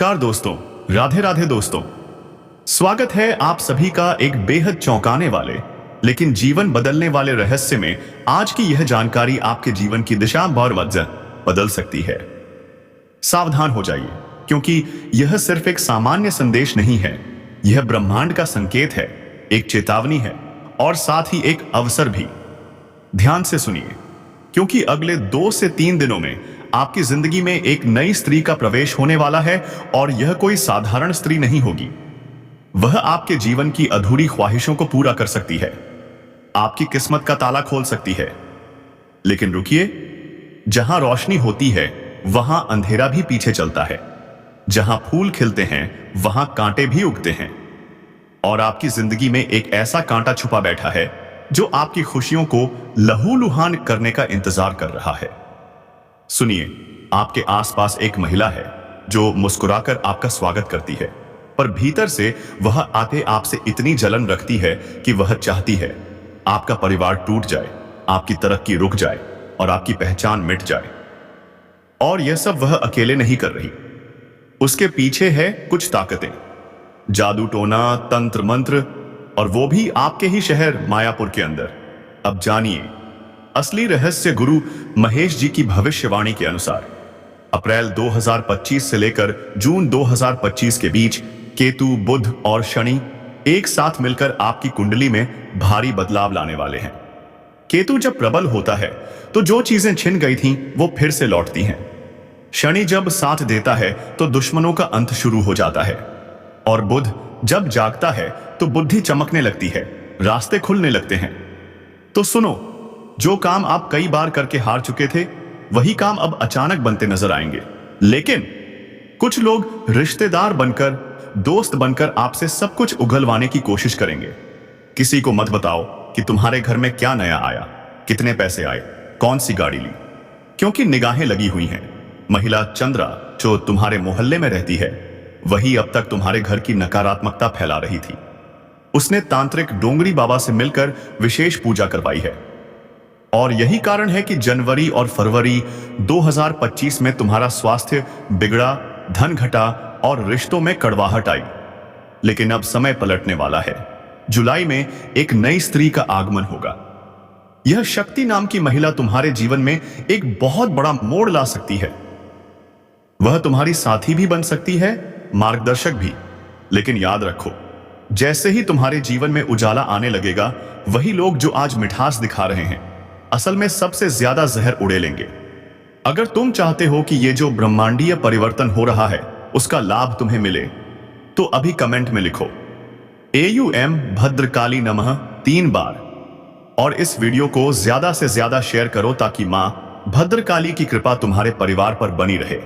नमस्कार दोस्तों, राधे राधे दोस्तों। स्वागत है आप सभी का एक बेहद चौंकाने वाले लेकिन जीवन बदलने वाले रहस्य में। आज की यह जानकारी आपके जीवन की दिशा और वजह बदल सकती है। सावधान हो जाइए, क्योंकि यह सिर्फ एक सामान्य संदेश नहीं है। यह ब्रह्मांड का संकेत है, एक चेतावनी है और साथ ही एक अवसर भी। ध्यान से सुनिए, क्योंकि अगले 2 से 3 दिनों में आपकी जिंदगी में एक नई स्त्री का प्रवेश होने वाला है। और यह कोई साधारण स्त्री नहीं होगी। वह आपके जीवन की अधूरी ख्वाहिशों को पूरा कर सकती है, आपकी किस्मत का ताला खोल सकती है। लेकिन रुकिए, जहां रोशनी होती है वहां अंधेरा भी पीछे चलता है। जहां फूल खिलते हैं वहां कांटे भी उगते हैं। और आपकी जिंदगी में एक ऐसा कांटा छुपा बैठा है जो आपकी खुशियों को लहूलुहान करने का इंतजार कर रहा है। सुनिए, आपके आसपास एक महिला है जो मुस्कुराकर आपका स्वागत करती है, पर भीतर से वह आते आपसे इतनी जलन रखती है कि वह चाहती है आपका परिवार टूट जाए, आपकी तरक्की रुक जाए और आपकी पहचान मिट जाए। और यह सब वह अकेले नहीं कर रही। उसके पीछे है कुछ ताकतें, जादू टोना, तंत्र मंत्र, और वो भी आपके ही शहर मायापुर के अंदर। अब जानिए असली रहस्य। गुरु महेश जी की भविष्यवाणी के अनुसार अप्रैल 2025 से लेकर जून 2025 के बीच केतु, बुध और शनि एक साथ मिलकर आपकी कुंडली में भारी बदलाव लाने वाले हैं। केतु जब प्रबल होता है तो जो चीजें छिन गई थीं वो फिर से लौटती हैं। शनि जब साथ देता है तो दुश्मनों का अंत शुरू हो जाता है। और बुध जब जागता है तो बुद्धि चमकने लगती है, रास्ते खुलने लगते हैं। तो सुनो, जो काम आप कई बार करके हार चुके थे वही काम अब अचानक बनते नजर आएंगे। लेकिन कुछ लोग रिश्तेदार बनकर, दोस्त बनकर आपसे सब कुछ उगलवाने की कोशिश करेंगे। किसी को मत बताओ कि तुम्हारे घर में क्या नया आया, कितने पैसे आए, कौन सी गाड़ी ली, क्योंकि निगाहें लगी हुई हैं। महिला चंद्रा जो तुम्हारे मोहल्ले में रहती है वही अब तक तुम्हारे घर की नकारात्मकता फैला रही थी। उसने तांत्रिक डोंगरी बाबा से मिलकर विशेष पूजा करवाई है। और यही कारण है कि जनवरी और फरवरी 2025 में तुम्हारा स्वास्थ्य बिगड़ा, धन घटा और रिश्तों में कड़वाहट आई। लेकिन अब समय पलटने वाला है। जुलाई में एक नई स्त्री का आगमन होगा। यह शक्ति नाम की महिला तुम्हारे जीवन में एक बहुत बड़ा मोड़ ला सकती है। वह तुम्हारी साथी भी बन सकती है, मार्गदर्शक भी। लेकिन याद रखो, जैसे ही तुम्हारे जीवन में उजाला आने लगेगा, वही लोग जो आज मिठास दिखा रहे हैं असल में सबसे ज्यादा जहर उड़ेलेंगे। अगर तुम चाहते हो कि ये जो ब्रह्मांडीय परिवर्तन हो रहा है उसका लाभ तुम्हें मिले, तो अभी कमेंट में लिखो AUM भद्रकाली नमः 3 बार। और इस वीडियो को ज्यादा से ज्यादा शेयर करो ताकि मां भद्रकाली की कृपा तुम्हारे परिवार पर बनी रहे।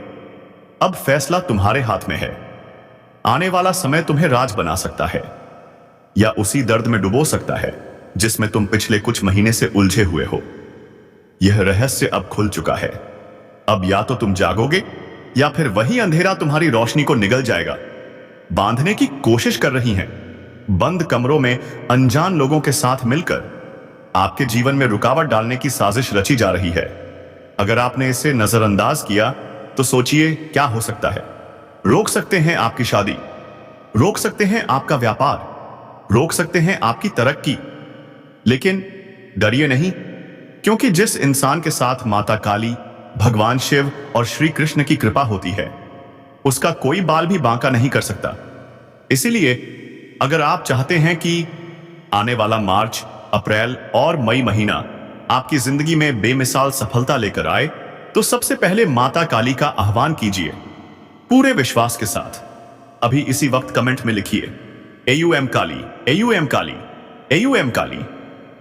अब फैसला तुम्हारे हाथ में है। आने वाला समय तुम्हें राज बना सकता है या उसी दर्द में डुबो सकता है जिसमें तुम पिछले कुछ महीने से उलझे हुए हो। यह रहस्य अब खुल चुका है। अब या तो तुम जागोगे या फिर वही अंधेरा तुम्हारी रोशनी को निगल जाएगा। बांधने की कोशिश कर रही हैं, बंद कमरों में अनजान लोगों के साथ मिलकर आपके जीवन में रुकावट डालने की साजिश रची जा रही है। अगर आपने इसे नजरअंदाज किया तो सोचिए क्या हो सकता है। रोक सकते हैं आपकी शादी, रोक सकते हैं आपका व्यापार, रोक सकते हैं आपकी तरक्की। लेकिन डरिए नहीं, क्योंकि जिस इंसान के साथ माता काली, भगवान शिव और श्री कृष्ण की कृपा होती है उसका कोई बाल भी बांका नहीं कर सकता। इसीलिए अगर आप चाहते हैं कि आने वाला मार्च, अप्रैल और मई महीना आपकी जिंदगी में बेमिसाल सफलता लेकर आए, तो सबसे पहले माता काली का आह्वान कीजिए पूरे विश्वास के साथ। अभी इसी वक्त कमेंट में लिखिए AUM काली, AUM काली, AUM काली।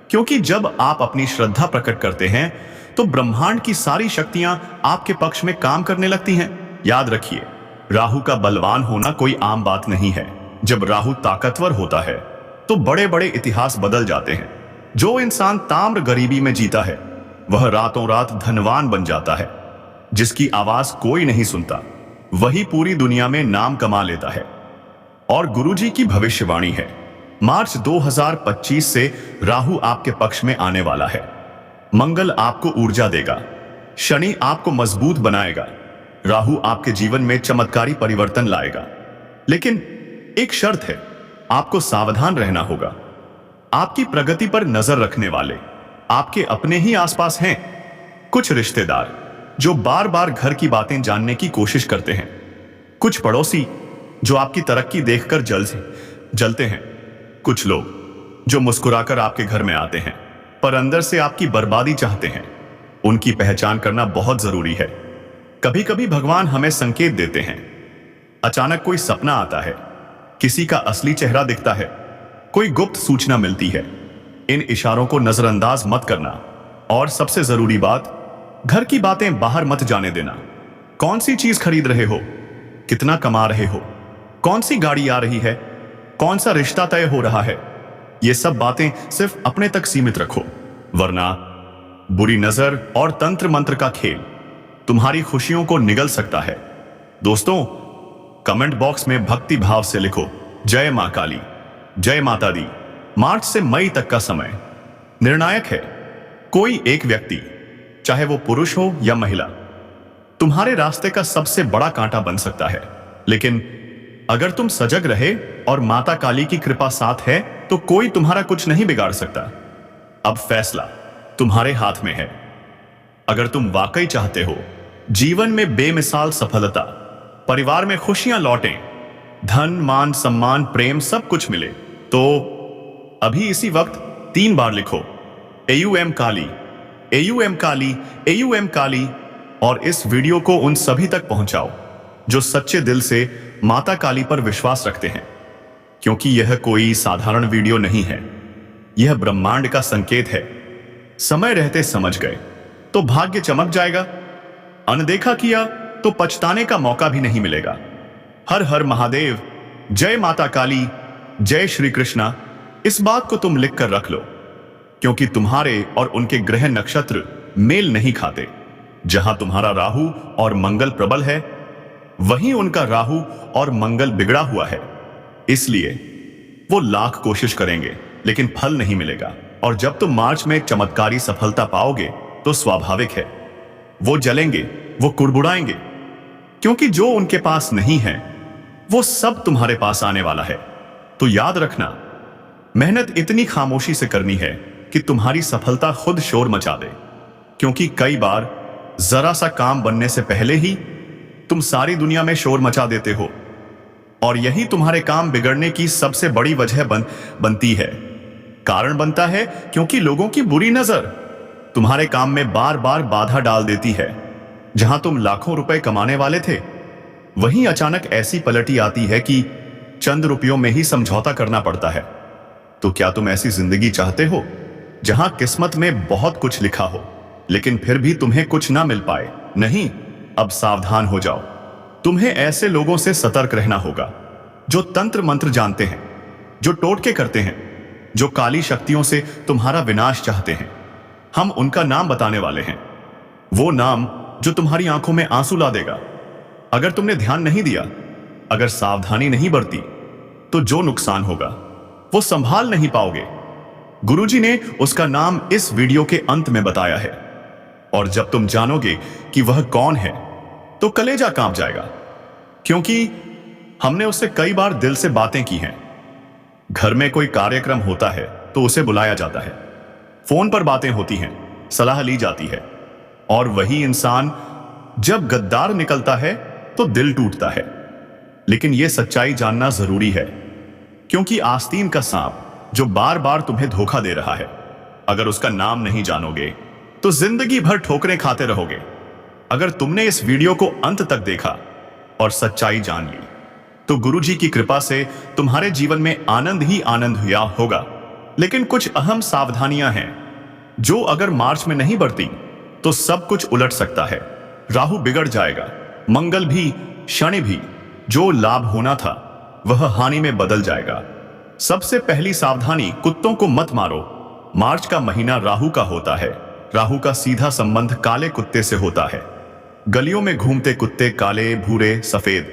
क्योंकि जब आप अपनी श्रद्धा प्रकट करते हैं तो ब्रह्मांड की सारी शक्तियां आपके पक्ष में काम करने लगती हैं। याद रखिए, राहु का बलवान होना कोई आम बात नहीं है। जब राहु ताकतवर होता है तो बड़े बड़े इतिहास बदल जाते हैं। जो इंसान ताम्र गरीबी में जीता है वह रातों रात धनवान बन जाता है। जिसकी आवाज कोई नहीं सुनता वही पूरी दुनिया में नाम कमा लेता है। और गुरुजी की भविष्यवाणी है, मार्च 2025 से राहु आपके पक्ष में आने वाला है। मंगल आपको ऊर्जा देगा, शनि आपको मजबूत बनाएगा, राहु आपके जीवन में चमत्कारी परिवर्तन लाएगा, लेकिन एक शर्त है, आपको सावधान रहना होगा। आपकी प्रगति पर नजर रखने वाले आपके अपने ही आसपास हैं। कुछ रिश्तेदार जो बार बार घर की बातें जानने की कोशिश करते हैं, कुछ पड़ोसी जो आपकी तरक्की देखकर जलते हैं, कुछ लोग जो मुस्कुराकर आपके घर में आते हैं पर अंदर से आपकी बर्बादी चाहते हैं। उनकी पहचान करना बहुत जरूरी है। कभी कभी भगवान हमें संकेत देते हैं। अचानक कोई सपना आता है, किसी का असली चेहरा दिखता है, कोई गुप्त सूचना मिलती है। इन इशारों को नजरअंदाज मत करना। और सबसे जरूरी बात, घर की बातें बाहर मत जाने देना। कौन सी चीज खरीद रहे हो, कितना कमा रहे हो, कौन सी गाड़ी आ रही है, कौन सा रिश्ता तय हो रहा है, ये सब बातें सिर्फ अपने तक सीमित रखो, वरना बुरी नजर और तंत्र मंत्र का खेल तुम्हारी खुशियों को निगल सकता है। दोस्तों, कमेंट बॉक्स में भक्ति भाव से लिखो, जय मां काली, जय माता दी। मार्च से मई तक का समय निर्णायक है। कोई एक व्यक्ति, चाहे वो पुरुष हो या महिला, तुम्हारे रास्ते का सबसे बड़ा कांटा बन सकता है। लेकिन अगर तुम सजग रहे और माता काली की कृपा साथ है तो कोई तुम्हारा कुछ नहीं बिगाड़ सकता। अब फैसला तुम्हारे हाथ में है। अगर तुम वाकई चाहते हो जीवन में बेमिसाल सफलता, परिवार में खुशियां लौटें, धन मान सम्मान प्रेम सब कुछ मिले, तो अभी इसी वक्त 3 बार लिखो AUM काली, AUM काली, AUM काली। और इस वीडियो को उन सभी तक पहुंचाओ जो सच्चे दिल से माता काली पर विश्वास रखते हैं, क्योंकि यह कोई साधारण वीडियो नहीं है। यह ब्रह्मांड का संकेत है। समय रहते समझ गए तो भाग्य चमक जाएगा, अनदेखा किया तो पछताने का मौका भी नहीं मिलेगा। हर हर महादेव, जय माता काली, जय श्री कृष्णा। इस बात को तुम लिख कर रख लो, क्योंकि तुम्हारे और उनके ग्रह नक्षत्र मेल नहीं खाते। जहां तुम्हारा राहु और मंगल प्रबल है, वहीं उनका राहु और मंगल बिगड़ा हुआ है। इसलिए वो लाख कोशिश करेंगे लेकिन फल नहीं मिलेगा। और जब तुम मार्च में चमत्कारी सफलता पाओगे तो स्वाभाविक है वो जलेंगे, वो कुड़बुड़ाएंगे, क्योंकि जो उनके पास नहीं है वो सब तुम्हारे पास आने वाला है। तो याद रखना, मेहनत इतनी खामोशी से करनी है कि तुम्हारी सफलता खुद शोर मचा दे। क्योंकि कई बार जरा सा काम बनने से पहले ही तुम सारी दुनिया में शोर मचा देते हो, और यही तुम्हारे काम बिगड़ने की सबसे बड़ी वजह बनती है, कारण बनता है। क्योंकि लोगों की बुरी नजर तुम्हारे काम में बार बार बाधा डाल देती है। जहां तुम लाखों रुपए कमाने वाले थे, वहीं अचानक ऐसी पलटी आती है कि चंद रुपयों में ही समझौता करना पड़ता है। तो क्या तुम ऐसी जिंदगी चाहते हो जहां किस्मत में बहुत कुछ लिखा हो लेकिन फिर भी तुम्हें कुछ ना मिल पाए? नहीं, अब सावधान हो जाओ। तुम्हें ऐसे लोगों से सतर्क रहना होगा जो तंत्र मंत्र जानते हैं, जो टोटके करते हैं, जो काली शक्तियों से तुम्हारा विनाश चाहते हैं। हम उनका नाम बताने वाले हैं, वो नाम जो तुम्हारी आंखों में आंसू ला देगा। अगर तुमने ध्यान नहीं दिया, अगर सावधानी नहीं बरती, तो जो नुकसान होगा वो संभाल नहीं पाओगे। गुरुजी ने उसका नाम इस वीडियो के अंत में बताया है, और जब तुम जानोगे कि वह कौन है तो कलेजा कांप जाएगा। क्योंकि हमने उससे कई बार दिल से बातें की हैं। घर में कोई कार्यक्रम होता है तो उसे बुलाया जाता है, फोन पर बातें होती हैं, सलाह ली जाती है, और वही इंसान जब गद्दार निकलता है तो दिल टूटता है। लेकिन यह सच्चाई जानना जरूरी है, क्योंकि आस्तीन का सांप जो बार बार तुम्हें धोखा दे रहा है, अगर उसका नाम नहीं जानोगे तो जिंदगी भर ठोकरें खाते रहोगे। अगर तुमने इस वीडियो को अंत तक देखा और सच्चाई जान ली, तो गुरुजी की कृपा से तुम्हारे जीवन में आनंद ही आनंद हुआ होगा। लेकिन कुछ अहम सावधानियां हैं जो अगर मार्च में नहीं बरती तो सब कुछ उलट सकता है। राहु बिगड़ जाएगा, मंगल भी, शनि भी। जो लाभ होना था वह हानि में बदल जाएगा। सबसे पहली सावधानी, कुत्तों को मत मारो। मार्च का महीना राहु का होता है। राहु का सीधा संबंध काले कुत्ते से होता है। गलियों में घूमते कुत्ते, काले, भूरे, सफेद,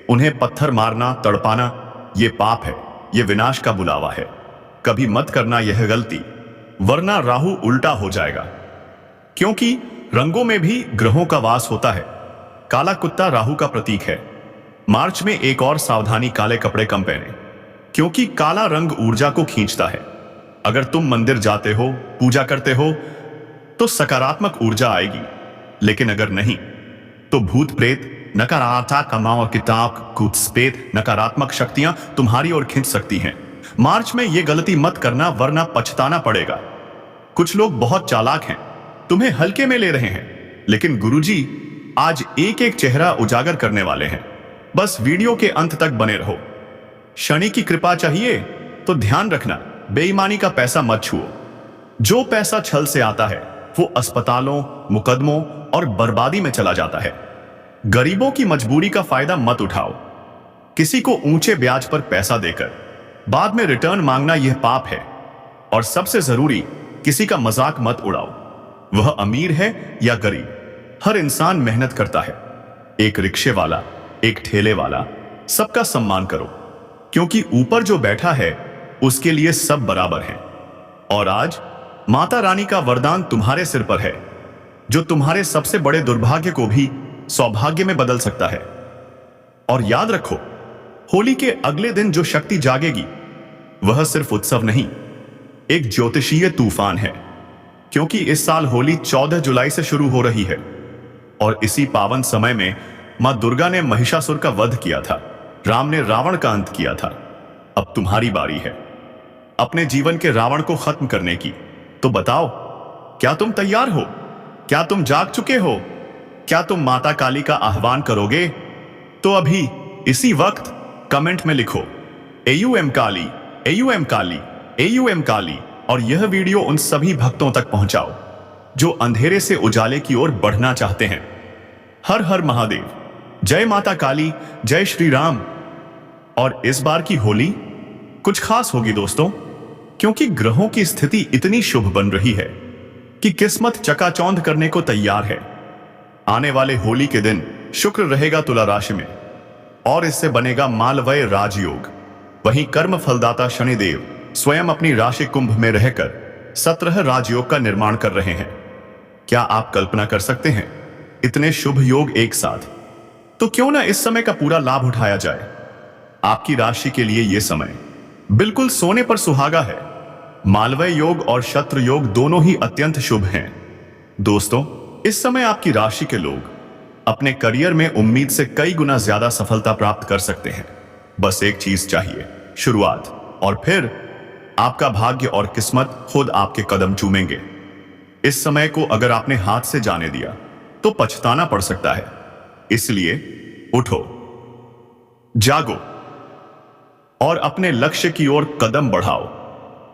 उन्हें पत्थर मारना, तड़पाना, ये पाप है, ये विनाश का बुलावा है। कभी मत करना यह गलती, वरना राहु उल्टा हो जाएगा। क्योंकि रंगों में भी ग्रहों का वास होता है। काला कुत्ता राहु का प्रतीक है। मार्च में एक और सावधानी, काले कपड़े कम पहने, क्योंकि काला रंग ऊर्जा को खींचता है। अगर तुम मंदिर जाते हो, पूजा करते हो तो सकारात्मक ऊर्जा आएगी, लेकिन अगर नहीं तो भूत प्रेत, नकारात्मक कमाओ और किताब कुत्सपेत नकारात्मक शक्तियां तुम्हारी ओर खींच सकती हैं। मार्च में यह गलती मत करना, वरना पछताना पड़ेगा। कुछ लोग बहुत चालाक हैं, तुम्हें हल्के में ले रहे हैं, लेकिन गुरुजी आज एक एक चेहरा उजागर करने वाले हैं। बस वीडियो के अंत तक बने रहो। शनि की कृपा चाहिए तो ध्यान रखना, बेईमानी का पैसा मत छुओ। जो पैसा छल से आता है वो अस्पतालों, मुकदमों और बर्बादी में चला जाता है। गरीबों की मजबूरी का फायदा मत उठाओ। किसी को ऊंचे ब्याज पर पैसा देकर बाद में रिटर्न मांगना यह पाप है। और सबसे जरूरी, किसी का मजाक मत उड़ाओ, वह अमीर है या गरीब, हर इंसान मेहनत करता है। एक रिक्शे वाला, एक ठेले वाला, सबका सम्मान करो, क्योंकि ऊपर जो बैठा है उसके लिए सब बराबर हैं। और आज माता रानी का वरदान तुम्हारे सिर पर है, जो तुम्हारे सबसे बड़े दुर्भाग्य को भी सौभाग्य में बदल सकता है। और याद रखो, होली के अगले दिन जो शक्ति जागेगी वह सिर्फ उत्सव नहीं, एक ज्योतिषीय तूफान है। क्योंकि इस साल होली 14 जुलाई से शुरू हो रही है और इसी पावन समय में मां दुर्गा ने महिषासुर का वध किया था, राम ने रावण का अंत किया था। अब तुम्हारी बारी है अपने जीवन के रावण को खत्म करने की। तो बताओ, क्या तुम तैयार हो? क्या तुम जाग चुके हो? क्या तुम माता काली का आह्वान करोगे? तो अभी इसी वक्त कमेंट में लिखो AUM काली, AUM काली, AUM काली, और यह वीडियो उन सभी भक्तों तक पहुंचाओ जो अंधेरे से उजाले की ओर बढ़ना चाहते हैं। हर हर महादेव, जय माता काली, जय श्री राम। और इस बार की होली कुछ खास होगी दोस्तों, क्योंकि ग्रहों की स्थिति इतनी शुभ बन रही है कि किस्मत चकाचौंध करने को तैयार है। आने वाले होली के दिन शुक्र रहेगा तुला राशि में और इससे बनेगा मालवय राजयोग। वहीं कर्म फलदाता शनिदेव स्वयं अपनी राशि कुंभ में रहकर 17 राजयोग का निर्माण कर रहे हैं। क्या आप कल्पना कर सकते हैं इतने शुभ योग एक साथ? तो क्यों ना इस समय का पूरा लाभ उठाया जाए। आपकी राशि के लिए यह समय बिल्कुल सोने पर सुहागा है। मालवय योग और शत्रु योग दोनों ही अत्यंत शुभ हैं। दोस्तों, इस समय आपकी राशि के लोग अपने करियर में उम्मीद से कई गुना ज्यादा सफलता प्राप्त कर सकते हैं। बस एक चीज चाहिए, शुरुआत, और फिर आपका भाग्य और किस्मत खुद आपके कदम चूमेंगे। इस समय को अगर आपने हाथ से जाने दिया तो पछताना पड़ सकता है। इसलिए उठो, जागो और अपने लक्ष्य की ओर कदम बढ़ाओ।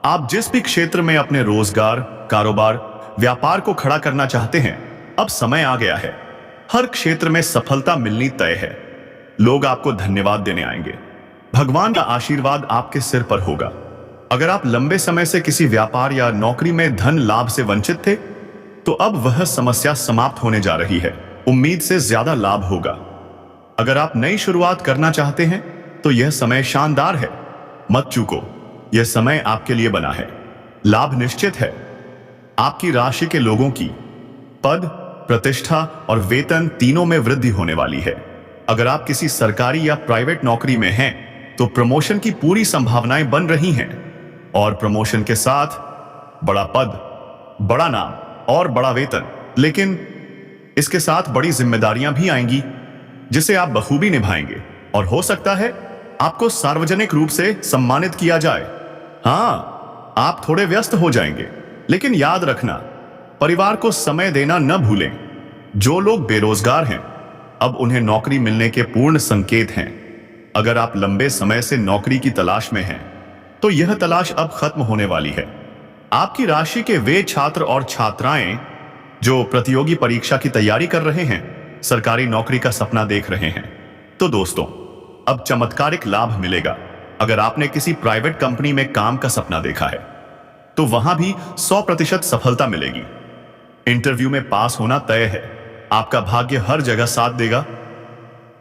आप जिस भी क्षेत्र में अपने रोजगार, कारोबार, व्यापार को खड़ा करना चाहते हैं, अब समय आ गया है। हर क्षेत्र में सफलता मिलनी तय है। लोग आपको धन्यवाद देने आएंगे। भगवान का आशीर्वाद आपके सिर पर होगा। अगर आप लंबे समय से किसी व्यापार या नौकरी में धन लाभ से वंचित थे, तो अब वह समस्या समाप्त होने जा रही है। उम्मीद से ज्यादा लाभ होगा। अगर आप नई शुरुआत करना चाहते हैं तो यह समय शानदार है। मत चूको, यह समय आपके लिए बना है। लाभ निश्चित है। आपकी राशि के लोगों की पद, प्रतिष्ठा और वेतन तीनों में वृद्धि होने वाली है। अगर आप किसी सरकारी या प्राइवेट नौकरी में हैं तो प्रमोशन की पूरी संभावनाएं बन रही हैं। और प्रमोशन के साथ बड़ा पद, बड़ा नाम और बड़ा वेतन, लेकिन इसके साथ बड़ी जिम्मेदारियां भी आएंगी जिसे आप बखूबी निभाएंगे। और हो सकता है आपको सार्वजनिक रूप से सम्मानित किया जाए। हाँ, आप थोड़े व्यस्त हो जाएंगे, लेकिन याद रखना, परिवार को समय देना न भूलें। जो लोग बेरोजगार हैं, अब उन्हें नौकरी मिलने के पूर्ण संकेत हैं। अगर आप लंबे समय से नौकरी की तलाश में हैं, तो यह तलाश अब खत्म होने वाली है। आपकी राशि के वे छात्र और छात्राएं जो प्रतियोगी परीक्षा की तैयारी कर रहे हैं, सरकारी नौकरी का सपना देख रहे हैं, तो दोस्तों, अब चमत्कारिक लाभ मिलेगा। अगर आपने किसी प्राइवेट कंपनी में काम का सपना देखा है, तो वहां भी 100% सफलता मिलेगी। इंटरव्यू में पास होना तय है। आपका भाग्य हर जगह साथ देगा।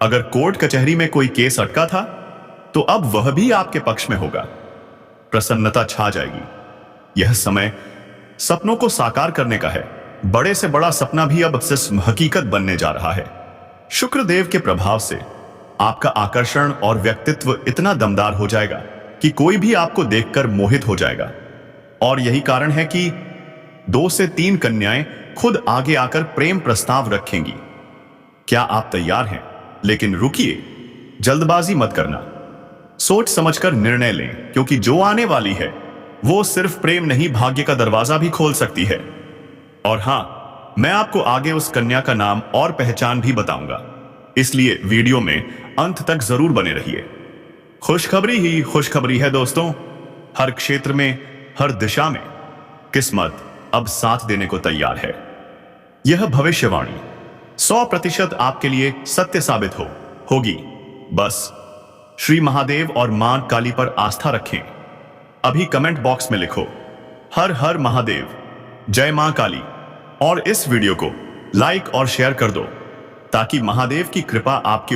अगर कोर्ट कचहरी में कोई केस अटका था, तो अब वह भी आपके पक्ष में होगा। प्रसन्नता छा जाएगी। यह समय सपनों को साकार करने का है। बड़े से बड़ा सपना भी अब सिर्फ हकीकत बनने जा रहा है। शुक्रदेव के प्रभाव से आपका आकर्षण और व्यक्तित्व इतना दमदार हो जाएगा कि कोई भी आपको देखकर मोहित हो जाएगा। और यही कारण है कि 2 से 3 कन्याएं खुद आगे आकर प्रेम प्रस्ताव रखेंगी। क्या आप तैयार हैं? लेकिन रुकिए, जल्दबाजी मत करना। सोच समझकर निर्णय लें, क्योंकि जो आने वाली है वो सिर्फ प्रेम नहीं, भाग्य का दरवाजा भी खोल सकती है। और हां, मैं आपको आगे उस कन्या का नाम और पहचान भी बताऊंगा, इसलिए वीडियो में अंत तक जरूर बने रहिए। खुशखबरी ही खुशखबरी है दोस्तों। हर क्षेत्र में, हर दिशा में किस्मत अब साथ देने को तैयार है। यह भविष्यवाणी 100% आपके लिए सत्य साबित होगी। बस श्री महादेव और मां काली पर आस्था रखें। अभी कमेंट बॉक्स में लिखो हर हर महादेव, जय मां काली, और इस वीडियो को लाइक और शेयर कर दो ताकि महादेव की कृपा आपके